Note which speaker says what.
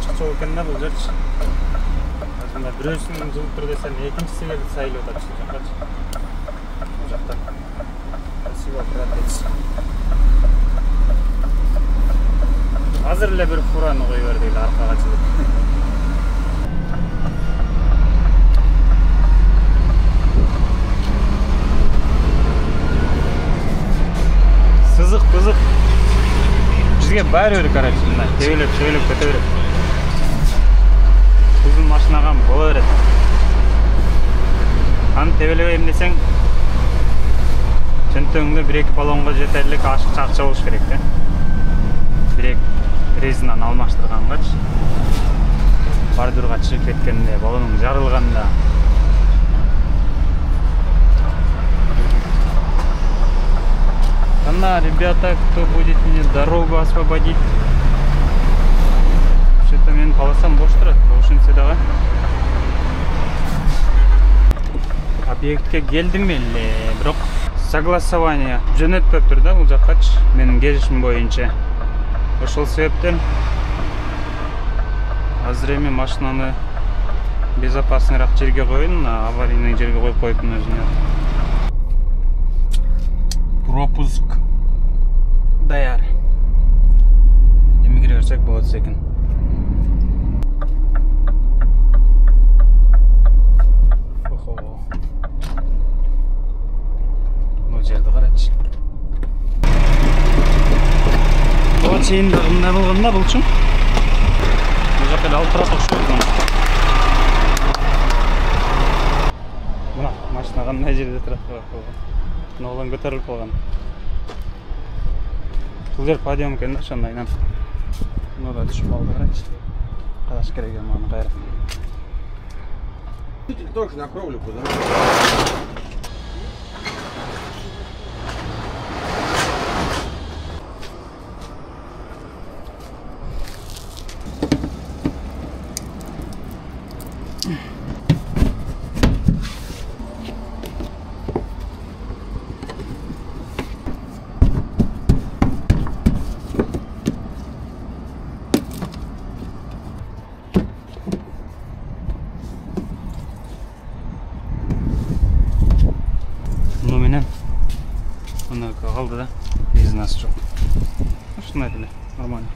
Speaker 1: чыкчок экен да бул жерчи. Анда бирөөсүн жылтыр десем, экинчиси келип сайылып атат ушул жаккачы. Бул жакта. Красиво проходить. Азыр эле бир фураны кой берди эле аркага чыгып. Сызык. Бизге баары короче, мына тебелеп кете берет. Uzun машинага бола берет. Аны тебелебейм десең, чөнтөңдө 1-2 баллонго жетерлик ашыкча акча болуш керек да. Бирек резинаны алмаштыргангачы. Бордюрга чыгып кеткенде, баллонуң жарылганда. Она, ребята, кто будет мне дорогу освободить? Что-то мен полосам бош турат, ошентсе дагы. Объектке келдим эле, бирок согласование жөнөтпөп тур да бул жаккачы, менин келишим боюнча. Ошол себептен азыр эми машинаны безопасныйраак жерге коюн, аварийный жерге коюп коюптун өзүнө. Пропуск даяр. Эми кире берсек болот экен. Охо. Бул жерди карачы. Бул чейин кандай болгон да булчу? Бул жакта алып турат окшойт. Мына машина кандай жерде турат койгон. Нолан көтөрүлүп калган. Бул жер подъем экен да, ошондойнан. Мына да түшүп калды, карачы. Кадаш керек экен аны кайра.
Speaker 2: Тоже на кровлю куда?
Speaker 1: Ана калды да, резинасы жок. Ушундай эле, нормально.